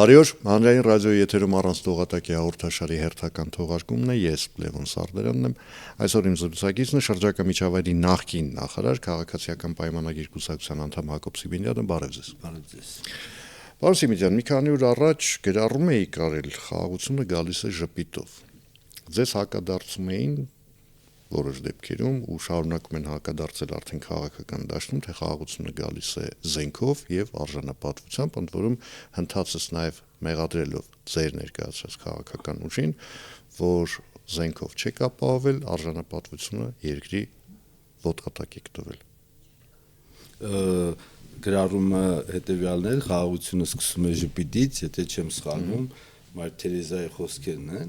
Բարի օր, հանրային ռադիոյի եթերում առանց տողատակի հաղորդաշարի հերթական թողարկումն է, ես Լևոն Սարդարանն եմ, այսօր իմ զրուցակիցն է շրջակա միջավայրի նախկին նախարար, քաղաքացիական պայմանագիր կուսակցության անդամ Հակոբ Սիմոնյանը, բարև ձեզ։ Բարև ձեզ։ Պարոն Սիմոնյան, մի քանի օր առաջ գրառում էի կարել խաղաղությունը գալիս է ժպիտով, ձեզ հակադարձում էին որոշ դեպքերում ու շարունակում են հակադարձել արդեն քաղաքական դաշտում, թե խաղաղությունը գալիս է զենքով եւ արժանապատվությամբ, ընդ որում հնդածս նաեւ մեղադրելով ձեր ներկայացրած քաղաքական ուժին, որ զենքով չեք ապահովել, արժանապատվությունը երկրի ոտկատակ եք տվել։ Գրառումը հետեւյալն է, խաղաղությունը սկսում է ժպիտից, եթե չեմ սխալվում, Մայր Թերեզայի խոսքերն են։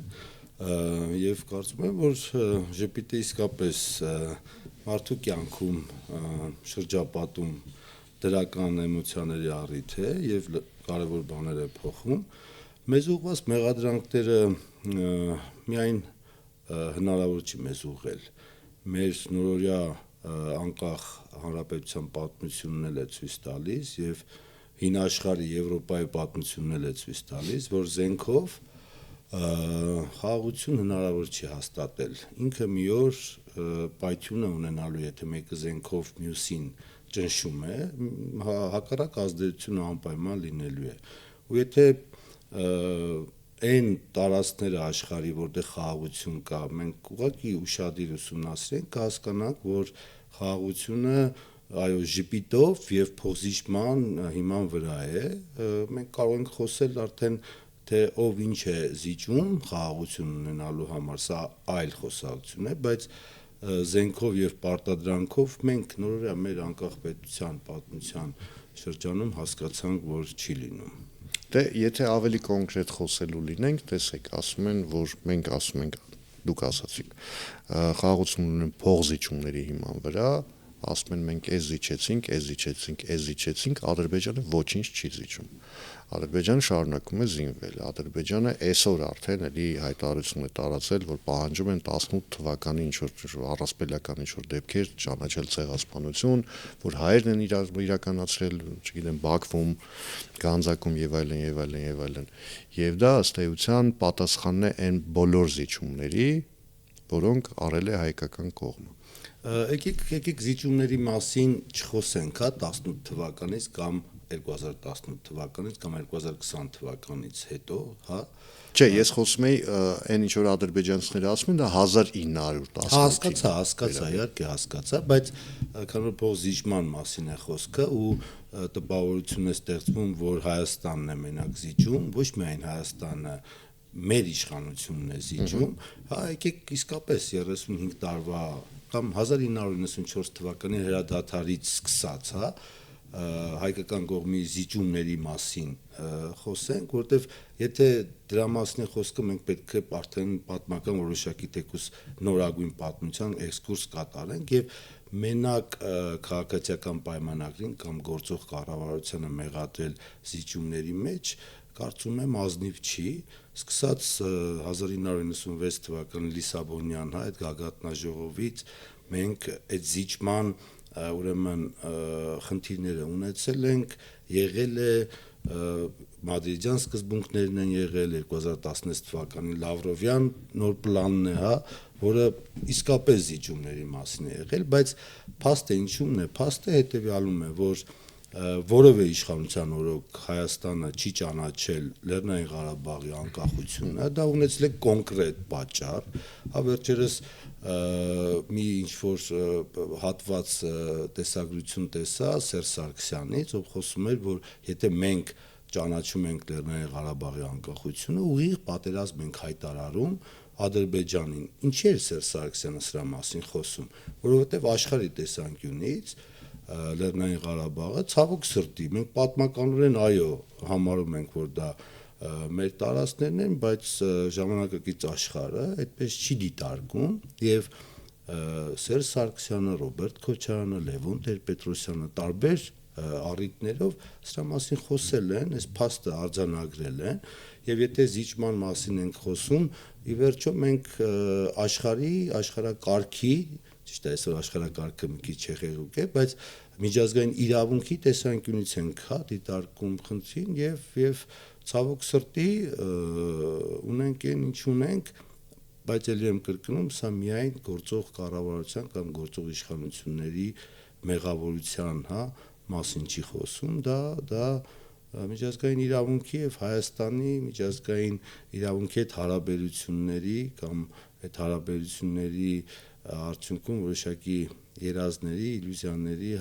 Եվ կարծում եմ, որ ժպիտը իսկապես մարդու կյանքում շրջապատում դրական էմոցիաների առիթ է եւ կարեւոր բաներ է փոխում։ Մեզ ուղղված մեղադրանքները միայն հնարավոր չի մեզ ուղղել։ Մեր նորօրյա անկախ հանրապետության պատմությունն էլ է ցույց տալիս եւ հին աշխարհի Եվրոպայի պատմությունն էլ է ցույց տալիս, որ զենքով խաղաղություն հնարավոր չի հաստատել։ Ինքը մի օր պայթյուն է ունենալու, եթե մեկը զենքով մյուսին ճնշում է, հակառակ ազդեցությունը անպայման լինելու է։ Ու եթե այն տարածքները աշխարհի, որտեղ խաղաղություն կա, մենք ուղղակի ուշադիր ուսումնասիրենք, կհասկանանք, որ խաղաղությունը այո ժպիտով եւ փոխզիջման հիման վրա է։ Մենք կարող ենք խոսել արդեն թե ով ինչ է զիջում խաղաղություն ունենալու համար, սա այլ խոսակցություն է, բայց զենքով եւ պարտադրանքով մենք նորօրյա մեր անկախ պետության պատմության շրջանում հասկացանք, որ չի լինում։ Դե եթե ավելի կոնկրետ խոսելու լինենք, տեսեք, ասում են, որ մենք ասում ենք, դուք ասացիք, խաղաղություն ունեն փոխզիջումների հիման վրա, ասում են մենք զիջեցինք, Ադրբեջանը ոչինչ չի զիջում։ Ադրբեջանը շարունակում է զինվել, Ադրբեջանը այսօր արդեն էլի հայտարարություն է տարածել, որ պահանջում են 18 թվականի ինչ-որ առասպելական ինչ-որ դեպքեր ճանաչել ցեղասպանություն, որ հայերն են իրականացրել, չգիտեմ, Բաքվում, Գանձակում եւ այլն։ Եվ դա ըստ էության պատասխանն է այն բոլոր զիջումների, որոնք արել է հայկական կողմը։ Եկեք զիջումների մասին չխոսենք, 18 թվականից կամ 2018 թվականից կամ 2020 թվականից հետո, հա։ Չէ, ես խոսում եի այն ինչ որ ադրբեջանցիները ասում են, դա 1910 Հասկացա, իհարկե հասկացա, բայց քանի որ փոխզիջման մասին է խոսքը ու տպավորություն է ստեղծվում, որ Հայաստանն է մենակ զիջում, ոչ միայն Հայաստանը մեր իշխանությունն է զիջում, հա, եկեք իսկապես 35 տարվա կամ 1994 թվականի հրադադարից սկսած, հա, հայկական կողմի զիջումների մասին խոսենք, որտեվ եթե դրա մասին է խոսքը, մենք պետք է արդեն պատմական որոշակի թեկուզ նորագույն պատմության էքսկուրս կատարենք եւ մենակ քաղաքացիական պայմանագրին կամ գործող կառավարությանը մեղադրել զիջումների մեջ կարծում եմ ազնիվ չի, սկսած 1996 թվականի Լիսաբոնյան այդ գագաթնաժողովից մենք այդ զիջման ուրեմն խնդիրները ունեցել ենք, եղել է մադրիդյան սկզբունքներն են եղել 2016 թվականի Լավրովյան նոր պլանն է, հա, որը իսկապես զիջումների մասին է եղել, բայց փաստը ինչու՞մն է, փաստը հետեւյալում է, որ որևէ իշխանության օրոք Հայաստանը չի ճանաչել Լեռնային Ղարաբաղի անկախությունը, դա ունեցել է կոնկրետ պատճառ, հա վերջերս մի ինչ-որ հատված տեսագրություն տեսա Սերժ Սարգսյանից, ով խոսում էր, որ եթե մենք ճանաչում ենք Լեռնային Ղարաբաղի անկախությունը, ուղիղ պատերազմ ենք հայտարարում Ադրբեջանին։ Ինչի՞ էր Սերժ Սարգսյանը սրա մասին խոսում, որովհետև աշխարհի տեսանկյունից Լեռնային Ղարաբաղը ցավոք սրտի մենք պատմականորեն այո համարում ենք, որ դա մեր տարածքներն են, բայց ժամանակակից աշխարհը այդպես չի դիտարկում եւ Սերժ Սարգսյանը, Ռոբերտ Քոչարյանը, Լևոն Տեր-Պետրոսյանը տարբեր առիթներով սրա մասին խոսել են, այս փաստը արձանագրել են եւ եթե զիջման մասին ենք խոսում, ի վերջո մենք աշխարհակարգի, ճիշտ է, այսօր աշխարհակարգը մի քիչ հեղեղուկ է, բայց միջազգային իրավունքի տեսանկյունից ենք, հա, դիտարկում խնդրին եւ ցավոք սրտի ունենք այն ինչ ունենք, բայց ելի եմ կրկնում, սա միայն գործող կառավարության կամ գործող իշխանությունների մեղավորության, մասին չի խոսում, դա միջազգային իրավունքի եւ Հայաստանի միջազգային իրավունքի հետ հարաբերությունների կամ այդ հարաբերությունների արդյունքում որոշակի երազների, իլյուզիաների,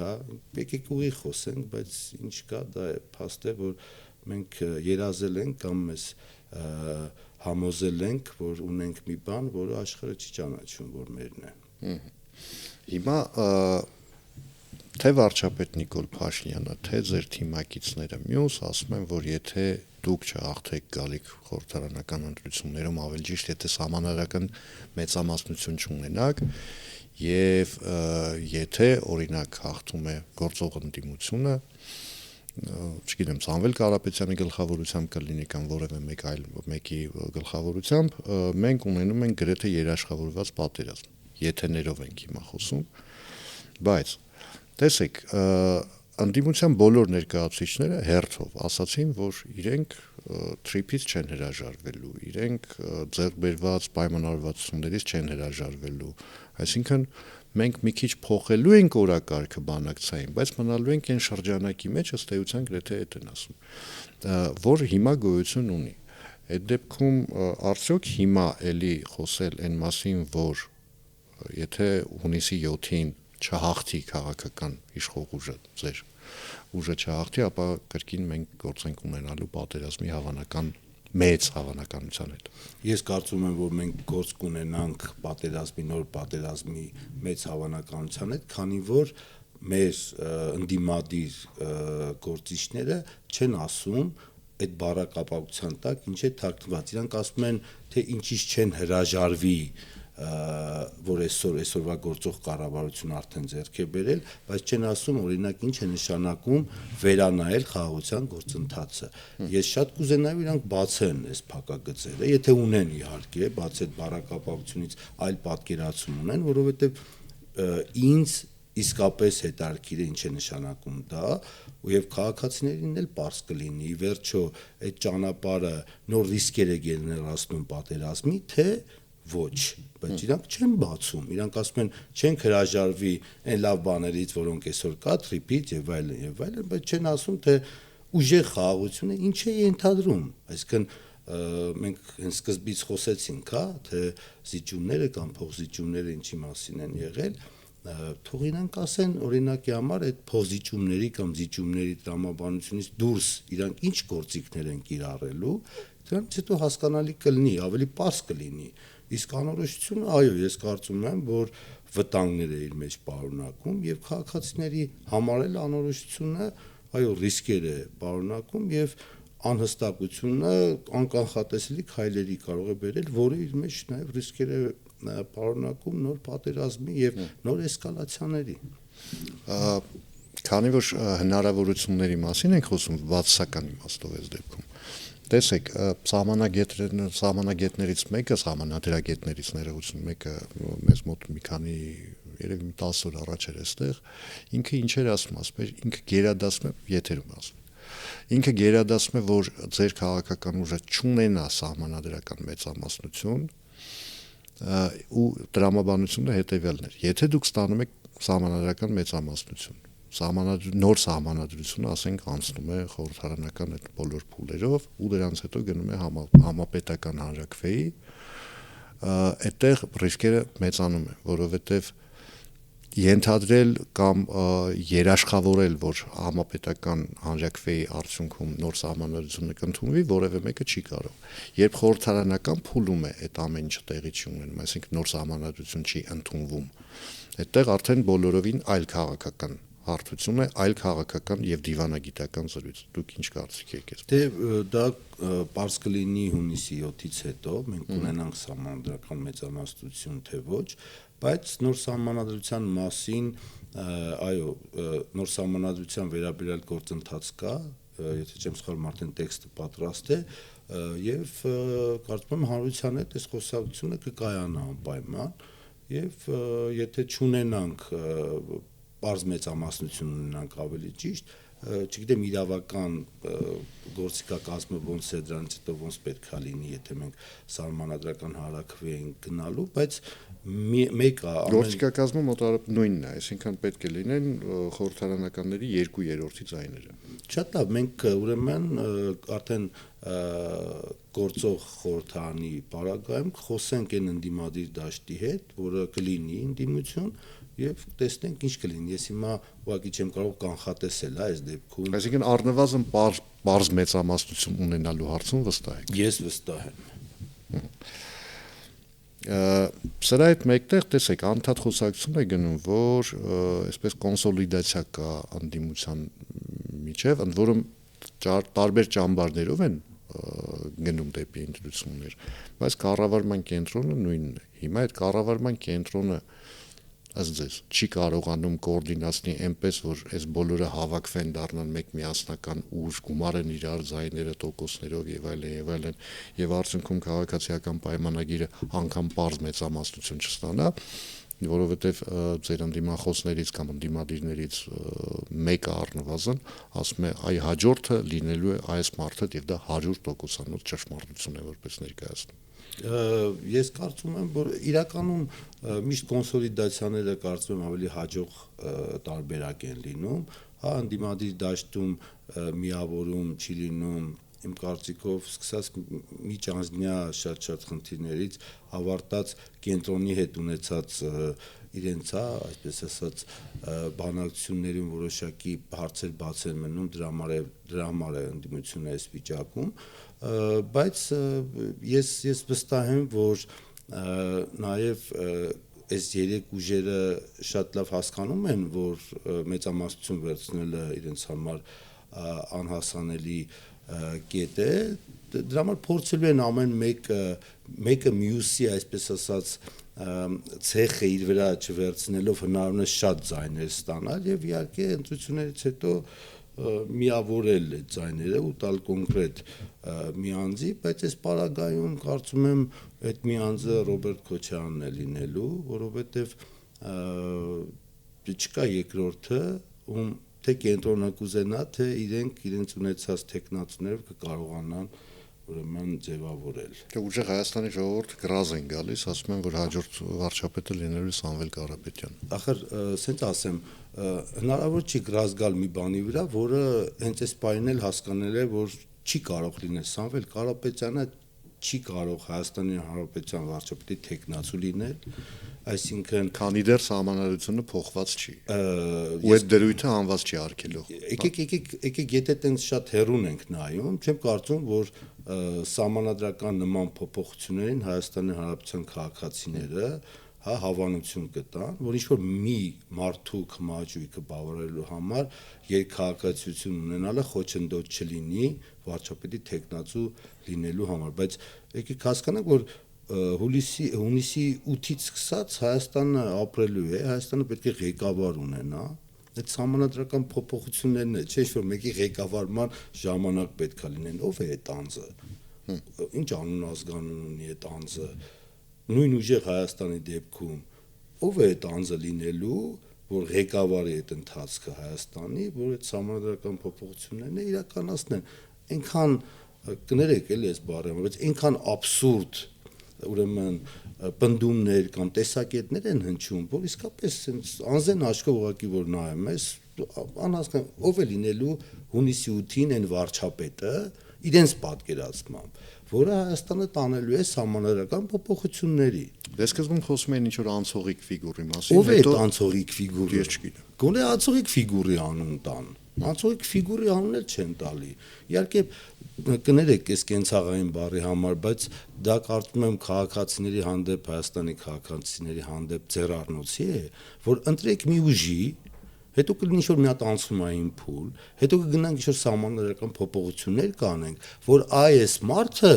եկեք ուղիղ խոսենք, բայց ինչ կա, դա է փաստ է, որ մենք երազել ենք կամ մեզ համոզել ենք, որ ունենք մի բան, որը աշխարհը չի ճանաչում, որ մերն է։ Հիմա թե վարչապետ Նիկոլ Փաշինյանը, թե ձեր թիմակիցները մյուս ասում են, որ եթե դուք չհաղթեք գալիք խորհրդարանական ընտրություններում, ավելի ճիշտ, եթե սահմանադրական մեծամասնություն չունենաք, եւ եթե օրինակ հաղթում է գործող ընդդիմությունը, չգիտեմ, Սամվել Կարապետյանի գլխավորությամբ կլինի կամ որևէ մեկ այլ մեկի գլխավորությամբ, մենք ունենում ենք գրեթե երաշխավորված պատերազմ, եթեներով ենք հիմա խոսում, բայց տեսեք, ընդդիմության բոլոր ներկայացուցիչները հերթով ասացին, որ իրենք թրիփից չեն հրաժարվելու, իրենք ձեռք բերված պայմանավորվածություններից չեն հրաժարվելու, այսինքն մենք մի քիչ փոխելու ենք օրակարգը բանակցային, բայց մնալու ենք այն շրջանակի մեջ, ըստ էության գրեթե այդ են ասում, որ հիմա գոյություն ունի։ Այդ դեպքում արդյոք հիմա էլի խոսել այն մասին, որ եթե հունիսի 7-ին չհաղթի քաղաքական իշխող ուժը, ձեր ուժը չհաղթի, ապա կրկին մենք գործ ենք ունենալու պատերազմի հավանական մեծ հավանականության հետ։ Ես կարծում եմ, որ մենք գործ կունենանք պատերազմի, նոր պատերազմի մեծ հավանականության հետ, քանի որ մեր ընդդիմադիր գործիչները չեն ասում այդ բառակապակցության տակ ինչ է թաքնված։ Իրանք ասում են, թե ինչից չեն հրաժարվի, որ այսօրվա գործող կառավարությունը արդեն ձեռք է բերել, բայց չեն ասում օրինակ ինչ է նշանակում վերանայել խաղաղության գործընթացը։ Ես շատ կուզենայի իրանք բացեն այս փակագծերը, եթե ունեն իհարկե, բաց այդ բառակապակցությունից այլ պատկերացում ունեն, որովհետև ինձ իսկապես հետաքրքիր է ինչ է նշանակում դա, եւ քաղաքացիներին էլ պարզ կլինի, ի վերջո այդ ճանապարհը նոր ռիսկեր է գեներացնում պատերազմի, թե ոչ, բայց իրանք չեն բացում, իրանք ասում են չենք հրաժարվի այն լավ բաներից, որոնք այսօր կա, թրիփից եւ այլն, բայց չեն ասում, թե ուժեղ խաղաղությունը ինչ է ենթադրում, այսինքն մենք հենց սկզբից խոսեցինք, թե զիջումները կամ փոխզիջումները ինչի մասին են եղել, թող իրանք ասեն օրինակի համար այդ փոխզիջումների կամ զիջումների տրամաբանությունից դուրս իրանք ինչ գործիքներ են կիրառելու, դրանից հետո հասկանալի կլինի, ավելի պարզ կլինի։ Իսկ անորոշությունը, այո, ես կարծում եմ, որ վտանգներ է իր մեջ պարունակում եւ քաղաքացիների համար էլ անորոշությունը, այո, ռիսկեր է պարունակում եւ անհստակությունը անկանխատեսելի քայլերի կարող է բերել, որը իր մեջ նաեւ ռիսկեր է պարունակում նոր պատերազմի եւ նոր էսկալացիաների։ Քանի որ հնարավորությունների մասին ենք խոսում, բացասական իմաստով այս դեպքում, տեսեք, սահմանագետներից մեկը, սահմանադրագետներից ներողություն, մեկը մեզ մոտ մի քանի երևի 10 օր առաջ էր այստեղ, ինքը ինչ էր ասում, ինքը գերադասում է, եթերում ասում։ Ինքը գերադասում է, որ ձեր քաղաքական ուժը չունենա սահմանադրական մեծամասնություն, ու տրամաբանությունը հետևյալն էր. եթե դուք ստանում եք սահմանադրական մեծամասնություն, նոր սահմանադրությունը, ասենք, անցնում է խորհրդարանական այդ բոլոր փուլերով ու դրանց հետո գնում է համապետական հանրաքվեի, այդտեղ ռիսկերը մեծանում են, որովհետև ենթադրել կամ երաշխավորել, որ համապետական հանրաքվեի արդյունքում նոր սահմանադրությունը կընդունվի, որևէ մեկը չի կարող։ Երբ խորհրդարանական փուլում է այդ ամեն ինչը տեղի չի ունենում, այսինքն նոր սահմանադրություն չի ընդունվում, այդտեղ արդեն բոլորովին այլ քաղաքական հարթություն է, այլ քաղաքական եւ դիվանագիտական զրույց։ Դուք ինչ կարծիք եք այս։ Դե դա պարզ կլինի հունիսի 7-ից հետո, մենք ունենանք սահմանադրական մեծամասնություն, թե ոչ, բայց նոր սահմանադրության մասին, այո, նոր սահմանադրության վերաբերյալ գործընթաց կա, եթե չեմ սխալվում, արդեն տեքստը պատրաստ է, եւ կարծում եմ հանրության հետ այս խոսակցությունը կկայանա անպայման, եւ եթե չունենանք պարզ մեծամասնություն ունենանք ավելի ճիշտ, չգիտեմ իրավական գործիքակազմը ոնց է դրանից հետո ոնց պետք է լինի, եթե մենք սահմանադրական հարակվի ենք գնալու, բայց մեկ է գործիքակազմը մոտավորապես նույնն է, այսինքն պետք է լինեն խորհրդարանականների 2/3 ձայները։ Շատ լավ, մենք ուրեմն արդեն գործող խորհրդարանի պարագայում խոսենք այն ընդդիմադիր դաշտի հետ, որը կլինի ընդդիմություն եւ տեսնենք ինչ կլինի։ Ես հիմա ուղղակի չեմ կարող կանխատեսել այս դեպքում։ Այսինքն առնվազն բարձ մեծամասնություն ունենալու հարցում վստահ եք։ Ես վստահ եմ։ Սրա հետ մեկտեղ տեսեք, անդադ խոսակցություն է գնում, որ այսպես կոնսոլիդացիա կա ընդդիմության միջև, ընդ որում տարբեր ճամբարներով են գնում դեպի ընտրություններ, բայց կառավարման կենտրոնը նույնն է։ Հիմա այդ կառավարման կենտրոնը ըստ ձեզ չի կարողանում կոորդինացնել այնպես, որ այս բոլորը հավաքվեն, դառնան մեկ միասնական ուժ, գումարեն իրար ձայները, տոկոսներով եւ այլն, եւ արդյունքում քաղաքացիական պայմանագիրը անգամ པարզ մեծամասնություն չստանա, որովհետեւ ձեր ընդդիմախոսներից կամ ընդդիմադիրներից մեկը առնվազն ասում է այ հաջորդը լինելու է այս մարդը եւ դա 100%-անոց ճշմարտություն է որպես ներկայացնում։ Ես կարծում եմ, որ իրականում միշտ կոնսոլիդացիաները կարծում եմ ավելի հաջող տարբերակ են լինում, հա ընդդիմադիր դաշտում միավորում չի լինում իմ կարծիքով սկսած միջանձնյա շատ խնդիրներից հավարտած կենտրոնի հետ ունեցած իրենց, այսպես ասած, բանակցություններում որոշակի հարցեր բաց են մնում, դրա համար է ընդդիմությունը այս վիճակում, բայց ես վստահ եմ, որ նաև այս երեք ուժերը շատ լավ հասկանում են, որ մեծամասնություն վերցնելը իրենց համար անհասանելի կետ է, դրա համար փորձելու են ամեն մեկը մյուսի, այսպես ասած, ցեխը իր վրա չվերցնելով հնարավորինս շատ ձայներ ստանալ եւ իհարկե ընտրություններից հետո միավորել այդ ձայները ու տալ կոնկրետ մի անձի, բայց այս պարագայում կարծում եմ այդ մի անձը Ռոբերտ Քոչարյանն է լինելու, որովհետեւ չկա երկրորդը, ում թե կենտրոնը կուզենա, թե իրենց ունեցած տեխնացուներով կկարողանան ուրեմն ձևավորել։ Դե ուժեղ Հայաստանի ժողովուրդ գրազ են գալիս, ասում են, որ հաջորդ վարչապետը լինելու է Սամվել Կարապետյան։ Ախր, ասենց ասեմ, հնարավոր չի գրազ գալ մի բանի վրա, որը հենց այս պայմանն էլ հասկանել է, որ չի կարող լինել Սամվել Կարապետյանը չի կարող Հայաստանի Հանրապետության վարչապետի տեխնացու լինել, այսինքն քանի դեռ սահմանադրությունը փոխված չի։ Ու այդ դրույթը անված չի արգելող։ Եկեք եթե տենց շատ հեռուն ենք նայում, չեմ կարծում, որ սահմանադրական նման փոփոխություններին Հայաստանի Հանրապետության քաղաքացիները հավանություն կտան, որ ինչ-որ մի մարդու կմաճույքը բավարարելու համար երկքաղաքացիություն ունենալը խոչընդոտ չլինի վարչապետի տեխնացու լինելու համար, բայց եկեք հասկանանք, որ հունիսի 8-ից սկսած Հայաստանը ապրելու է, Հայաստանը պետք է ղեկավար ունենա, այդ սահմանադրական փոփոխություններն է, չէ՞ որ մեկի ղեկավարման ժամանակ պետք է լինեն, ով է այդ անձը, ինչ անուն ազգանուն ունի այդ անձը, նույն ուժեղ Հայաստանի դեպքում ով է այդ անձը լինելու, որ ղեկավարի այդ ընթացքը Հայաստանի, որ այդ սահմանադրական փոփոխություններն իրականացնեն, այնքան կներեք էլի այս բառը, բայց այնքան աբսուրդ ուրեմն պնդումներ կամ տեսակետներ են հնչում, որ իսկապես անզեն աչքով ուղղակի որ նայում ես, անհասկան ով է լինելու հունիսի 8-ին այն վարչապետը իրենց պատկերացմամբ, որը Հայաստանը տանելու է սահմանադրական փոփոխությունների։ Դե սկզբում խոսում էին ինչ-որ անցողիկ ֆիգուրի մասին, ով է այդ անցողիկ ֆիգուրը։ Ես չգիտեմ։ Գոնե անցողիկ ֆիգուրի անուն տան։ Անցողիկ ֆիգուրի անուն էլ չեն տալի։ Իհարկե կներեք այս կենցաղային բառի համար, բայց դա կարծում եմ քաղաքացիների հանդեպ, Հայաստանի քաղաքացիների հանդեպ ձեռառնոցի է, որ ընտրեք մի ուժի, հետո կլինի ինչ-որ մի հատ անցումային փուլ, հետո կգնանք ինչ-որ սահմանադրական փոփոխություններ կանենք, որ այս մարդը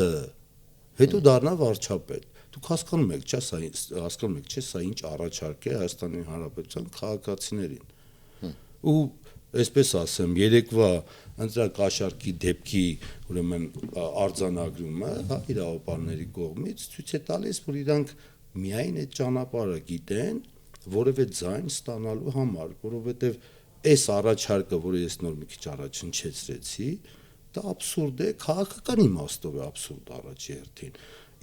հետո դառնա վարչապետ։ Դուք հասկանում եք, չէ՞, սա ինչ առաջարկ է Հայաստանի Հանրապետության քաղաքացիներին։ Ու այսպես ասեմ, երեկվա ընտրակաշառքի դեպքի ուրեմն արձանագրումը իրավապահների կողմից ցույց է տալիս, որ իրանք միայն այդ ճանապարհը գիտեն որևէ ձայն ստանալու համար, որովհետև այս առաջարկը, որը ես նոր մի քիչ առաջ հնչեցրեցի, դա աբսուրդ է, քաղաքական իմաստով է աբսուրդ առաջի հերթին։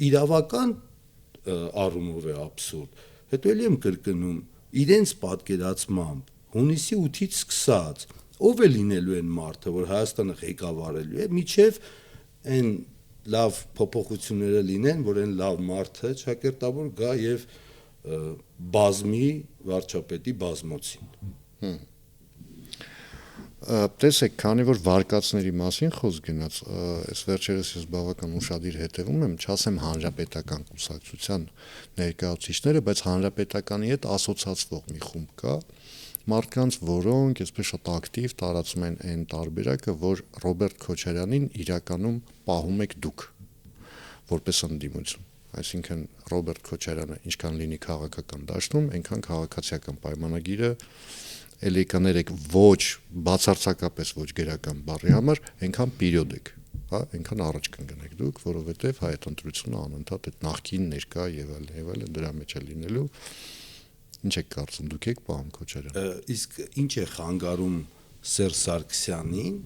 Իրավական առումով է աբսուրդ։ Հետո էլի եմ կրկնում, իրենց պատկերացմամբ հունիսի 8-ից սկսած ով է լինելու այն մարդը, որ Հայաստանը ղեկավարելու է, միջև այն լավ փոփոխությունները լինեն, որ այն լավ մարդը ճակերտավոր գա եւ բազմի վարչապետի բազմոցին։ Տեսեք, քանի որ վարկածների մասին խոսք գնաց, այս վերջերս ես բավական ուշադիր հետևում եմ, չասեմ հանրապետական կուսակցության ներկայացուցիչները, բայց հանրապետականի հետ ասոցացվող մի խումբ կա, մարդկանց, որոնք այսպես շատ ակտիվ տարածում են այն տարբերակը, որ Ռոբերտ Քոչարյանին իրականում պահում եք դուք, որպես ընդդիմություն։ Այսինքն Ռոբերտ Քոչարյանը ինչքան լինի քաղաքական դաշտում, այնքան քաղաքացիական պայմանագիրը էլի կներեք ոչ բացարձակապես ոչ գերական բառի համար, այնքան պերիոդ եք, հա, այնքան առաջ կընկնեք դուք, որովհետև հայ ընտրությունը անընդհատ այդ նախկին ներկա եւ այլն դրա մեջ է լինելու։ Ինչ եք կարծում, դուք եք պահում Քոչարյանը։ Իսկ ինչ է խանգարում Սերժ Սարգսյանին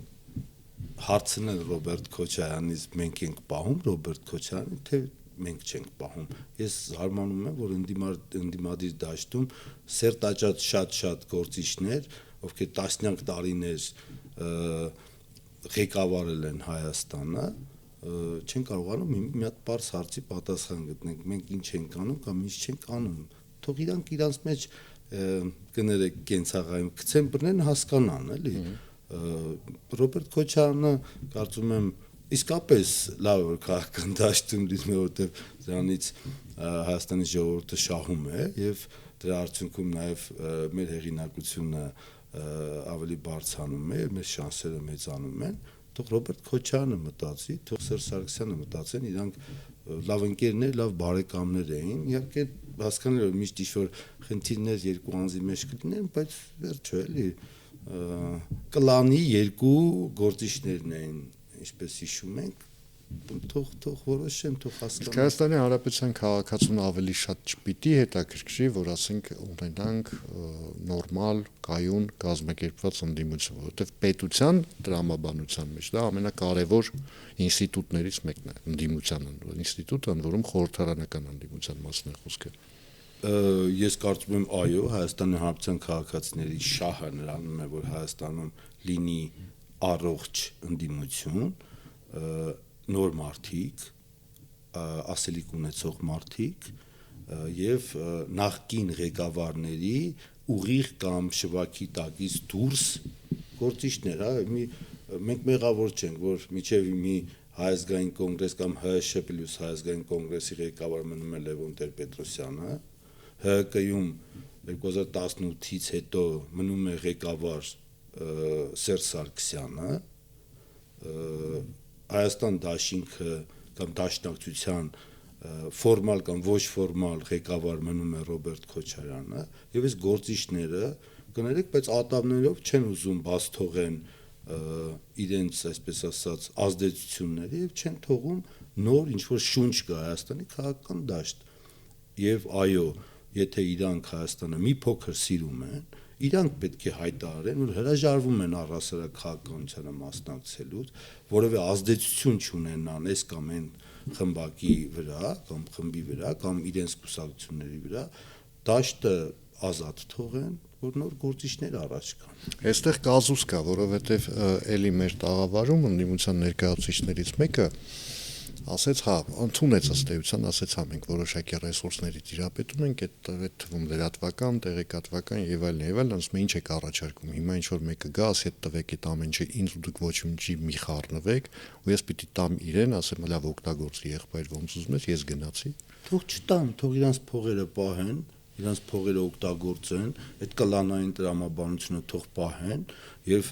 հարցնել Ռոբերտ Քոչարյանից մենք ենք պահում Ռոբերտ Քոչարյանին, թե մենք չենք պահում։ Ես զարմանում եմ, որ ընդդիմադիր դաշտում սերտաճած շատ գործիչներ, ովքեր տասնյակ տարիներ ղեկավարել են Հայաստանը, չեն կարողանում մի հատ բարձ հարցի պատասխան գտնել։ Մենք ինչ ենք անում կամ ինչ չենք անում։ Թող իրանք իրանց մեջ կներեք կենցաղային գցեն բռնեն հասկանան, էլի։ Ռոբերտ Քոչարյանը կարծում եմ իսկապես լավ որ քաղաքական դաշտում լինում է, որտեղ դրանից Հայաստանի ժողովուրդը շահում է եւ դրա արդյունքում նաեւ մեր հեղինակությունը ավելի բարձրանում է, մեր շանսերը մեծանում են, թող Ռոբերտ Քոչարյանը մտածի, թող Սերժ Սարգսյանը մտածեն, իրանք լավ ընկերներ, լավ բարեկամներ էին, իհարկե հասկանալի որ միշտ ինչ-որ խնդիրներ երկու անձի մեջ կլինեն, բայց վերջը էլի կլանի երկու գործիչներն էին, ինչպես հիշում ենք, թող որոշեն, թող հասկանան։ Հայաստանի Հանրապետության քաղաքացուն ավելի շատ չպիտի հետաքրքրի, որ ասենք ունենանք նորմալ, կայուն, կազմակերպված ընդդիմություն, որովհետև պետության տրամաբանության մեջ դա ամենակարևոր ինստիտուտներից մեկն է, ընդդիմության ինստիտուտը, ընդ որում խորհրդարանական ընդդիմության մասն է խոսքը։ Ես կարծում եմ, այո, Հայաստանի Հանրապետության քաղաքացիների շահը նրանում է, որ Հայաստանում լինի առողջ ընդդիմություն, նոր մարդիկ, ասելիք ունեցող մարդիկ եւ նախկին ղեկավարների ուղիղ կամ շվաքի տակից դուրս գործիչներ, հա, մենք մեղավոր չենք, որ միջև մի Հայ ազգային կոնգրես կամ ՀՀՇ պլյուս Հայ ազգային կոնգրեսի ղեկավար մնում է Լևոն Տեր-Պետրոսյանը, ՀԿ-ում 2018-ից հետո մնում է ղեկավար Սերժ Սարգսյանը, Հայաստան դաշինքը կամ դաշնակցության ֆորմալ կամ ոչ ֆորմալ ղեկավար մնում է Ռոբերտ Քոչարյանը եւ այս գործիչները կներեք, բայց ատամներով չեն ուզում բաց թողեն իրենց, այսպես ասած, ազդեցությունները եւ չեն թողում նոր ինչ-որ շունչ գա Հայաստանի քաղաքական դաշտ։ Եվ այո, եթե իրանք Հայաստանը մի փոքր սիրում են, իրանք պետք է հայտարարեն, որ հրաժարվում են առհասարակ քաղաքականությանը մասնակցելուց, որովհետեւ ազդեցություն չունենան այս կամ այն խմբակի վրա կամ խմբի վրա կամ իրենց կուսակցությունների վրա, դաշտը ազատ թողեն, որ նոր գործիչներ առաջ կան։ Այստեղ կազուս կա, որովհետև էլի մեր տաղավարում ընդդիմության ներկայացուցիչներից մեկը ասեց, հա, ընդունեց ըստ էության, ասեց, հա, մենք որոշակի ռեսուրսների տիրապետում ենք, այդ թվում լրատվական, տեղեկատվական եւ այլն, ասում են, ինչ եք առաջարկում, հիմա ինչ որ մեկը գա, ասի այդ տվեք այդ ամեն ինչը ինձ ու դուք ոչ ինչի մի խառնվեք, ու ես պիտի տամ իրեն, ասեմ, լավ օգտագործի եղբայր ոնց ուզում ես, ես գնացի։ Թող չտան, թող իրանց փողերը պահեն, իրանց փողերը օգտագործեն, այդ կլանային տրամաբանությունը թող պահեն եւ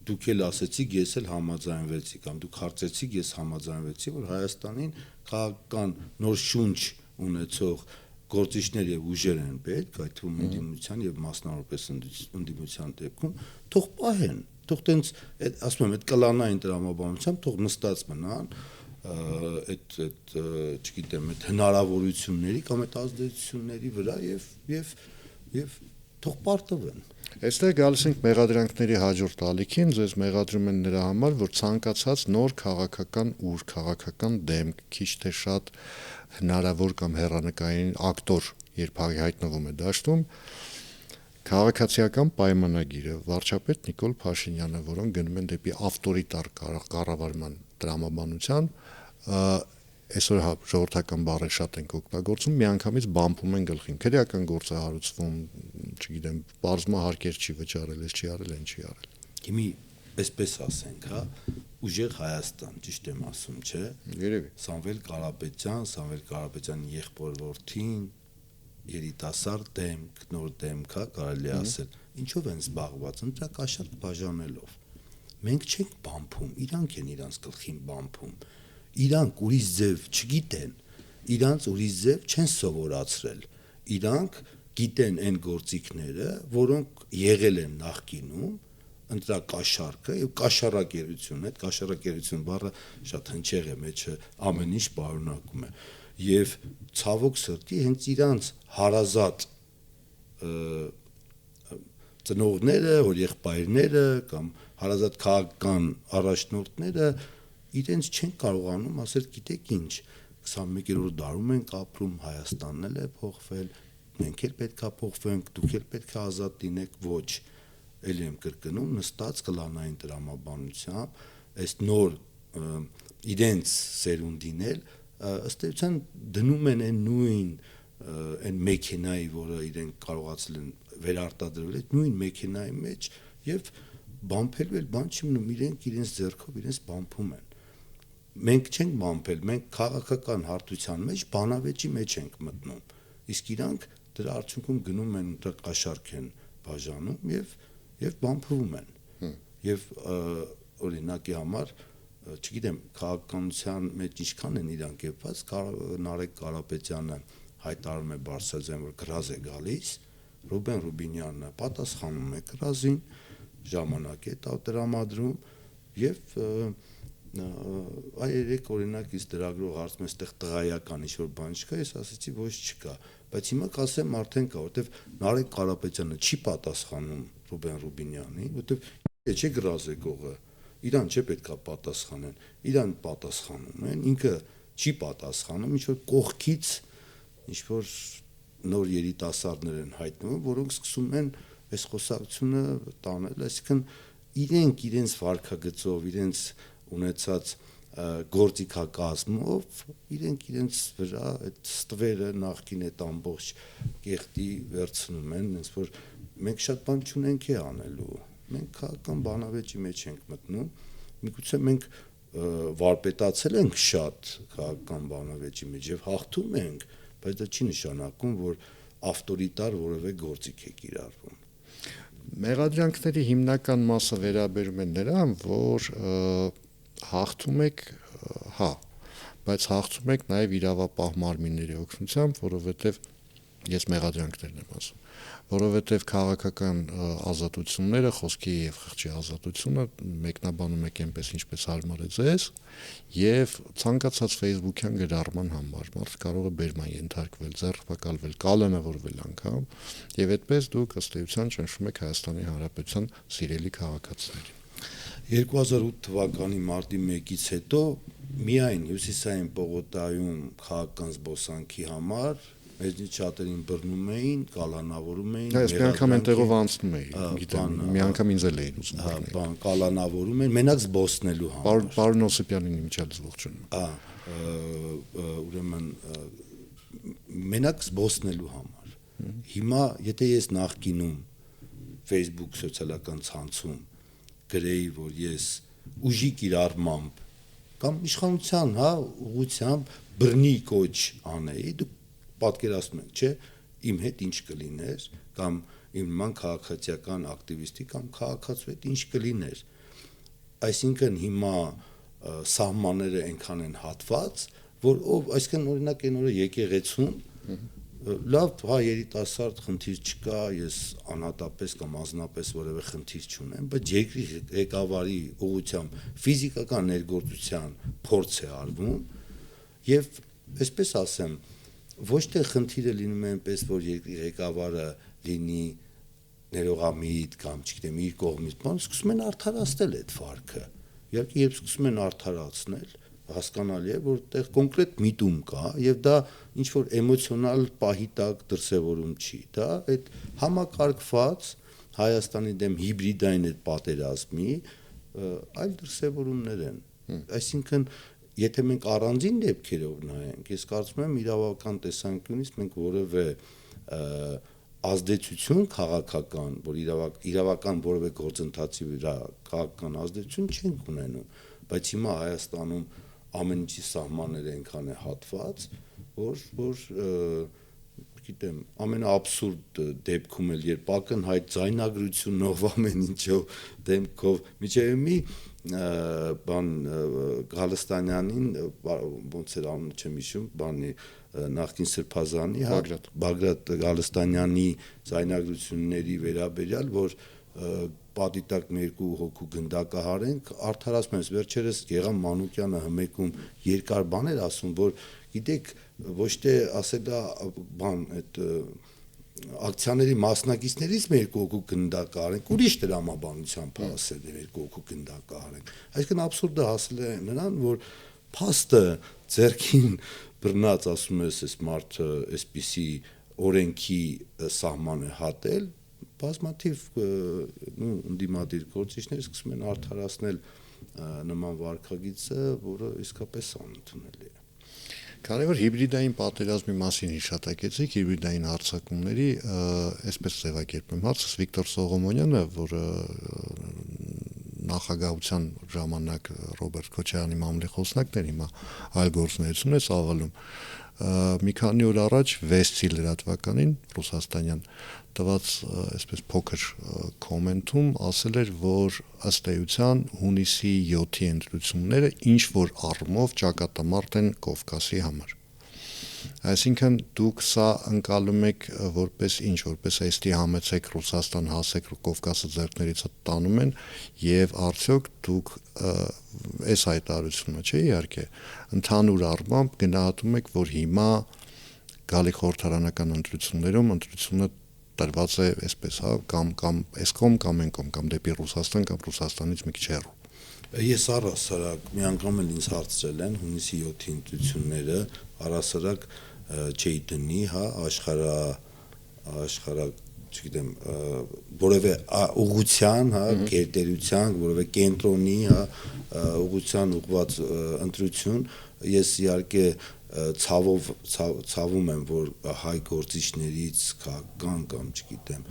դուք էլ ասեցիք, ես էլ համաձայնվեցի կամ դուք հարցեցիք, ես համաձայնվեցի, որ Հայաստանին քաղաքական նոր շունչ ունեցող գործիչներ եւ ուժեր են պետք, այդ թվում ընդդիմության եւ մասնավորապես ընդդիմության դեպքում, թող պահեն, թող տենց ասում եմ, այդ կլանային տրամաբանությամբ թող նստած մնան այդ չգիտեմ, այդ հնարավորությունների կամ այդ ազդեցությունների վրա եւ թող պարտվեն։ Այստեղ գալիս ենք մեղադրանքների հաջորդ ալիքին, ձեզ մեղադրում են նրա համար, որ ցանկացած նոր քաղաքական ուժ, քաղաքական դեմք, քիչ թե շատ հնարավոր կամ հեռանկարային ակտոր, երբ հայտնվում է դաշտում, քաղաքացիական պայմանագիրը վարչապետ Նիկոլ Փաշինյանը, որոնք գնում են դեպի ավտորիտար կառավարման տրամաբանության, այսօր ժողովրդական բառեր շատ ենք օգտագործում, միանգամից բամփում են գլխին, քրեական գործ է հարուցվում, չգիտեմ, բարձմահարկեր չի վճարել, չի արել, այն չի արել։ Հիմի այսպես ասենք, հա, ուժեղ Հայաստան, ճիշտ եմ ասում, չէ՞։ Երևի։ Սամվել Կարապետյանի եղբոր-որդին, երիտասարդ դեմք, նոր դեմք, հա, կարելի ասել, ինչով են զբաղված, ընտրակաշառք բաժանելով։ Մենք չենք բամփում, իրանք են իրանց գլխին բամփում։ Իրանք ուրիշ ձև չգիտեն, իրանք ուրիշ ձև չեն սովորացրել։ Իրանք գիտեն այն գործիքները, որոնք եղել են նախկինում, ընտրակաշառքը եւ կաշառակերությունը, այդ կաշառակերություն բառը շատ հնչեղ է, մեջը ամեն ինչ պարունակում է։ Եվ ցավոք սրտի հենց իրանց հարազատ ծնողները, որ եղբայրները կամ հարազատ քաղաքական առաջնորդները իրենց չեն կարողանում ասել, գիտեք ինչ, 21-րդ դարում ենք ապրում, Հայաստանն էլ է փոխվել, մենք էլ պետքա փոխվենք, դուք էլ պետքա ազատ լինեք, ոչ, ելի եմ կրկնում, նստած կլանային տրամաբանությամբ, այս նոր իրենց սերունդին էլ ըստ էության դնում են այն նույն այն մեքենայի, որը իրենք կարողացել են վերարտադրել, այդ նույն մեքենայի մեջ եւ բամփելու էլ բան չի մնում, իրենց ձեռքով իրենց բամփում են։ Մենք չենք բամփել, մենք քաղաքական հարթության մեջ բանավեճի մեջ ենք մտնում, իսկ իրանք դրա արդյունքում գնում են ընտրակաշառք են բաժանում եւ բամփվում են։ Եվ օրինակի համար չգիտեմ, քաղաքականության մեջ ինչքան են իրանք եպված, Նարեկ Կարապետյանը հայտարարում է բարձրաձայն, որ գրազ է գալիս, Ռուբեն Ռուբինյանը պատասխանում է գրազին, ժամանակ է տրամադրում եւ այ երեք օրինակ իս դրագրող հարցում այստեղ տղայական ինչ-որ բան չկա, ես ասացի ոչ չկա, բայց հիմա կասեմ արդեն կա, որտեվ Նարեկ Կարապետյանը չի պատասխանում Ռուբեն Ռուբինյանին, որտեվ չէ գրազ է գողը, իրան չէ պետքա պատասխանեն, իրան պատասխանում են, ինքը չի պատասխանում, ինչ-որ կողքից ինչ-որ նոր երիտասարդներ են հայտնվում, որոնք սկսում են այս խոսակցությունը տանել, այսինքն իրենց վարքագծով, իրենց ունեցած գործիքակազմով իրենց վրա այդ ստվերը նախքին այդ ամբողջ կեղտի վերցնում են, հենց որ մենք շատ բան չունենք է անելու, մենք քաղաքական բանավեճի մեջ ենք մտնում, միգուցե մենք վարպետացել ենք շատ քաղաքական բանավեճի մեջ եւ հաղթում ենք, բայց դա չի նշանակում, որ ավտորիտար որևէ գործիք է կիրառվում։ Մեղադրանքների հիմնական մասը վերաբերում է նրան, որ հաղթում եք, հա, բայց հաղթում եք նաև իրավապահ մարմինների օգնությամբ, որովհետև ես մեղադրանքներն եմ ասում, որովհետև քաղաքական ազատությունները, խոսքի եւ խղճի ազատությունը մեկնաբանում եք այնպես ինչպես հարմար է ձեզ, եւ ցանկացած Facebook-յան գրառման համար մարդ կարող է բերման ենթարկվել, ձերբակալվել, կալանավորվել անգամ, եւ այդպես դուք ըստ էության ճնշում եք Հայաստանի Հանրապետության սիրելի քաղաքացիներին։ 2008 թվականի մարտի 1-ից հետո միայն Հյուսիսային պողոտայում քաղաքական զբոսանքի համար մեզնից շատերին բռնում էին, կալանավորում էին, այս մի անգամ այնտեղով անցնում էի, գիտեմ, մի անգամ ինձ էլ էին ուզում բռնել, կալանավորում էին, մենակ զբոսնելու համար։ Պարոն Օսիպյանին իմիջիալից ողջունում։ Ուրեմն մենակ զբոսնելու համար։ Հիմա եթե ես նախկինում Facebook սոցիալական ցանցում գրեի, որ ես ուժի կիրառմամբ կամ իշխանության, հա, ուղղությամբ բռնի կոչ անեի, դուք պատկերացնում եք, չէ, իմ հետ ինչ կլիներ, կամ իմ նման քաղաքացիական ակտիվիստի կամ քաղաքացու հետ ինչ կլիներ։ Այսինքն հիմա սահմանները այնքան են հատված, որ այսինքն օրինակ այն օրը եկեղեցում լավ, հա, երիտասարդ խնդիր չկա, ես անհատապես կամ անձնապես որևէ խնդիր չունեմ, բայց երկրի ղեկավարի ուղղությամբ ֆիզիկական ներգործության փորձ է արվում եւ այսպես ասեմ, ոչ թե խնդիրը լինում է այնպես, որ երկրի ղեկավարը լինի ներողամիտ կամ չգիտեմ իր կողմից բան սկսում են արդարացնել այդ վարքը։ Իհարկե երբ սկսում են արդարացնել, հասկանալի է, որ այդտեղ կոնկրետ միտում կա եւ դա ինչ որ էմոցիոնալ պահի տակ դրսևորում չի, դա այդ համակարգված Հայաստանի դեմ հիբրիդային այդ պատերազմի այլ դրսևորումներ են։ Այսինքն եթե մենք առանձին դեպքերով նայենք, ես կարծում եմ իրավական տեսանկյունից մենք որևէ ազդեցություն քաղաքական, որ իրավական որևէ գործընթացի վրա քաղաքական ազդեցություն չենք ունենում, բայց հիմա Հայաստանում ամեն ինչի սահմանները այնքան է հատված, որ գիտեմ, ամենաաբսուրդ դեպքում էլ երբ ակնհայտ ձայնագրությունով ամեն ինչով դեմքով միջև մի բան Գալստանյանին ոնց էր անունը չեմ հիշում, բանի նախկին սրբազանի Բագրատ Գալստանյանի ձայնագրությունների վերաբերյալ, որ պատիտակ մի երկու հոգու գնդակահար ենք, արդարացնում ես վերջերս Գեգամ Մանուկյանը հմեկում երկար բաներ ասում, որ գիտեք ոչ թե ասելա բան այդ ակցիաների մասնակիցներից մի երկու հոգու գնդակահար ենք, ուրիշ դրամաբանությամբ ասել է երկու հոգու գնդակահար ենք։ Այսինքն աբսուրդը հասել է նրան, որ փաստը ձերքին բռնած ասում ես այս մարդը այսպիսի օրենքի սահման է հատել, բազմաթիվ ընդդիմադիր գործիչներ սկսում են արդարացնել նման վարքագիծը, որը իսկապես անընդունելի է։ Քանի որ հիբրիդային պատերազմի մասին հիշատակեցիք, հիբրիդային հարձակումների, այսպես ձևակերպեմ հարցս, Վիկտոր Սողոմոնյանը, որը նախագահության ժամանակ Ռոբերտ Քոչարյանի մամուլի խոսնակն էր, հիմա այլ գործունեություն է ծավալում, մի քանի օր առաջ 6-ի լրատվականին Ռուսաստանյան տված այսպես փոքր կոմենտում ասել էր, որ ըստ էության հունիսի 7-ի ընտրությունները ինչ որ առումով ճակատամարտ են Կովկասի համար։ Այսինքն դուք սա ընկալում եք որպես ինչ, որպես այստի համեցեք Ռուսաստան հասեք Կովկասը ձեռքներից տանում են եւ արդյոք դուք այս հայտարարությունը չէ իհարկե ընդհանուր առմամբ գնահատում եք, որ հիմա գալիք խորհրդարանական ընտրությունները տրված է այսպես, հա, կամ էսկոմ կամ ենկոմ կամ դեպի Ռուսաստան կամ Ռուսաստանից մի քիչ հեռու։ Ես առասարակ մի անգամ էլ ինձ հարցրել են հունիսի 7-ի ընտրությունները առասարակ չի դնի, հա, աշխարհ, չգիտեմ, որևէ ուղղության, հա, կերտերության, որևէ կենտրոնի, հա, ուղղության ուղղված ընտրություն, ես իհարկե ցավում եմ, որ հայ գործիչներից քաղաքական կամ չգիտեմ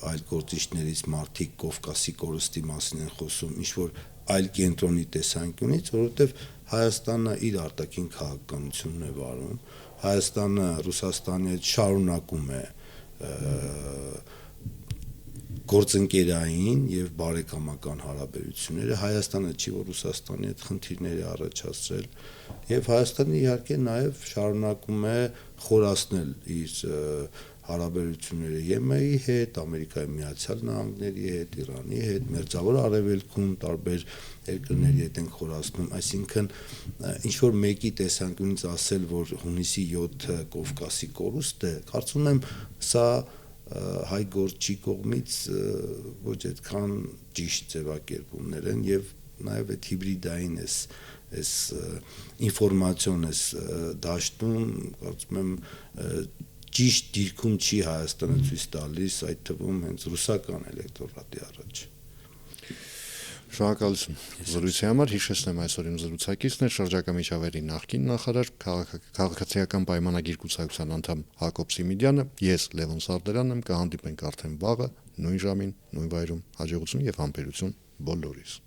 այլ գործիչներից մարդիկ Կովկասի կորստի մասին են խոսում, ինչ որ այլ կենտրոնի տեսանկյունից, որովհետև Հայաստանը իր արտաքին քաղաքականությունն է վարում, Հայաստանը Ռուսաստանի հետ շարունակում է գործընկերային եւ բարեկամական հարաբերությունները, Հայաստանը չի, որ Ռուսաստանի հետ խնդիրներ է առաջացրել եւ Հայաստանը իհարկե նաեւ շարունակում է խորացնել իր հարաբերությունները ԵՄ-ի հետ, Ամերիկայի Միացյալ Նահանգների հետ, Իրանի հետ, Մերձավոր Արևելքում տարբեր երկրների հետ են խորացնում, այսինքն ինչ որ մեկի տեսանկյունից ասել, որ հունիսի 7-ը Կովկասի կորուստ է, կարծում եմ սա հայ գործչի կողմից ոչ այդքան ճիշտ ձևակերպումներ են եւ նաեւ այդ հիբրիդային այս ինֆորմացիոն դաշտում կարծում եմ ճիշտ դիրքում չի Հայաստանը ցույց տալիս այդ թվում հենց ռուսական էլեկտորատի առաջ։ Շնորհակալություն զրույցի համար, հիշեցնեմ այսօր իմ զրուցակիցն է շրջակա միջավայրի նախկին նախարար, քաղաքացիական պայմանագիր կուսակցության անդամ Հակոբ Սիմիդյանը, ես Լևոն Սարդարյանն եմ, կհանդիպենք արդեն վաղը նույն ժամին, նույն վայրում, հաջողություն եւ համբերություն բոլորիս։